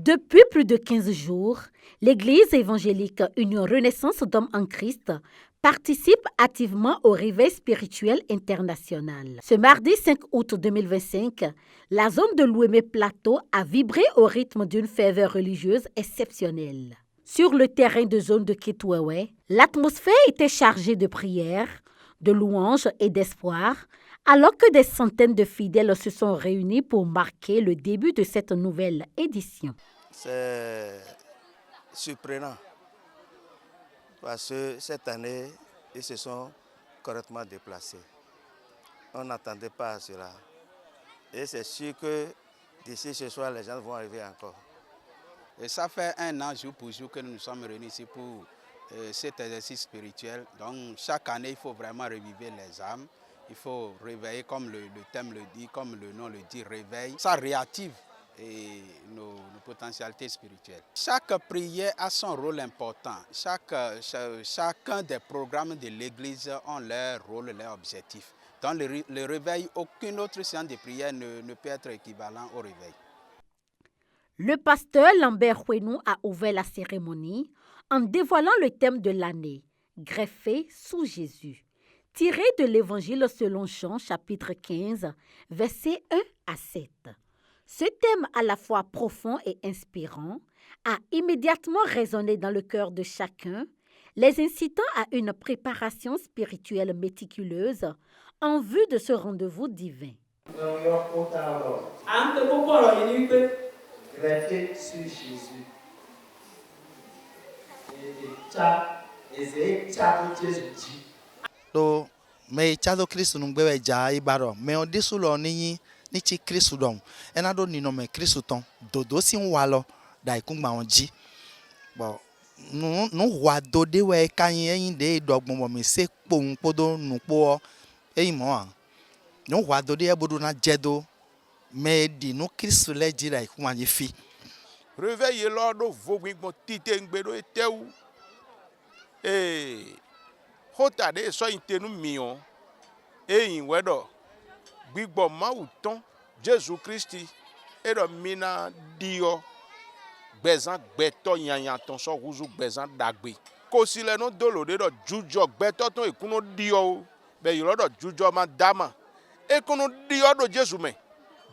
Depuis plus de 15 jours, l'Église évangélique Union Renaissance d'Hommes en Christ participe activement au réveil spirituel international. Ce mardi 5 août 2025, la zone de l'Ouémé Plateau a vibré au rythme d'une ferveur religieuse exceptionnelle. Sur le terrain de zone de Kitwewe, l'atmosphère était chargée de prières, de louanges et d'espoir, alors que des centaines de fidèles se sont réunis pour marquer le début de cette nouvelle édition. C'est surprenant parce que cette année, ils se sont correctement déplacés. On n'attendait pas à cela. Et c'est sûr que d'ici ce soir, les gens vont arriver encore. Et ça fait 1 an, jour pour jour, que nous nous sommes réunis ici pour cet exercice spirituel. Donc chaque année, il faut vraiment reviver les âmes. Il faut réveiller, comme le thème le dit, comme le nom le dit, réveil. Ça réactive nos potentialités spirituelles. Chaque prière a son rôle important. Chacun des programmes de l'Église ont leur rôle, leur objectif. Dans le réveil, aucune autre séance de prière ne peut être équivalent au réveil. Le pasteur Lambert Huenou a ouvert la cérémonie en dévoilant le thème de l'année, greffé sous Jésus, tiré de l'Évangile selon Jean, chapitre 15, versets 1 à 7. Ce thème à la fois profond et inspirant a immédiatement résonné dans le cœur de chacun, les incitant à une préparation spirituelle méticuleuse en vue de ce rendez-vous divin. Greffé sur Jésus. Donc, mais Tchado Christ nous gbe ja ibaro mais on dit sous ni chi Christ dom ena do ni no me Christ ton dodo si wa lo dai kun gba won ji bo no wa do de we kan yin de dogbon bo mi se pohun podo nu po eyin mo an no wa do de e bodu na jedo mais di no Christ le ji dai kun an fi réveiller l'ordre vogbon tite ngbedo etewu hota de so intenu mion eyin wedo gbigbo mawuton Jésus Christi edo mina dio gbezan gbeto yanyan ton so huzu gbezan dagbe ko si le no dolo de do jujo gbeto ton ekuno dio be yoro do jujo ma dama ekuno dio do Jésus me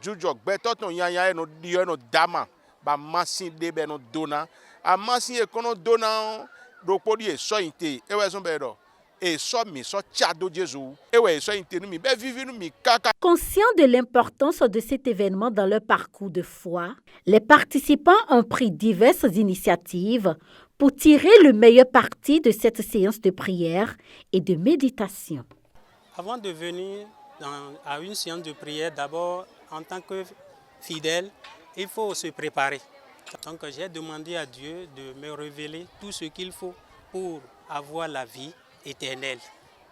jujo gbeto ton yanyan no dio no dama ba masin de be no dona a masin ekono dona do podi e so inte e we so be do e so mi so chado Jésus e we so inte nu mi be vivi nu mi kaka. Conscients de l'importance de cet événement dans leur parcours de foi, les participants ont pris diverses initiatives pour tirer le meilleur parti de cette séance de prière et de méditation. Avant de venir à une séance de prière, d'abord, en tant que fidèle, il faut se préparer. Donc j'ai demandé à Dieu de me révéler tout ce qu'il faut pour avoir la vie éternelle.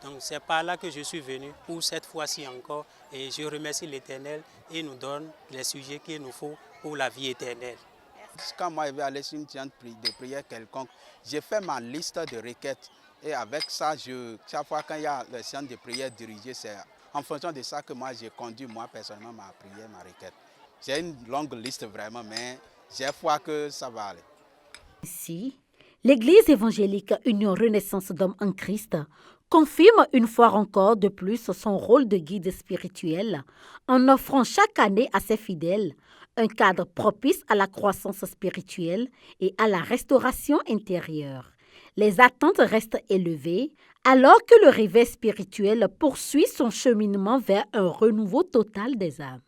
Donc c'est par là que je suis venu pour cette fois-ci encore et je remercie l'Éternel et nous donne les sujets qu'il nous faut pour la vie éternelle. Quand moi je vais aller sur une séance de prière quelconque, j'ai fait ma liste de requêtes et avec ça, chaque fois quand il y a les séances de prière dirigées, c'est en fonction de ça que moi j'ai conduit moi personnellement ma prière, ma requête. J'ai une longue liste vraiment, mais j'ai foi que ça va aller. Ici, l'Église évangélique Union Renaissance d'Hommes en Christ confirme une fois encore de plus son rôle de guide spirituel en offrant chaque année à ses fidèles un cadre propice à la croissance spirituelle et à la restauration intérieure. Les attentes restent élevées alors que le réveil spirituel poursuit son cheminement vers un renouveau total des âmes.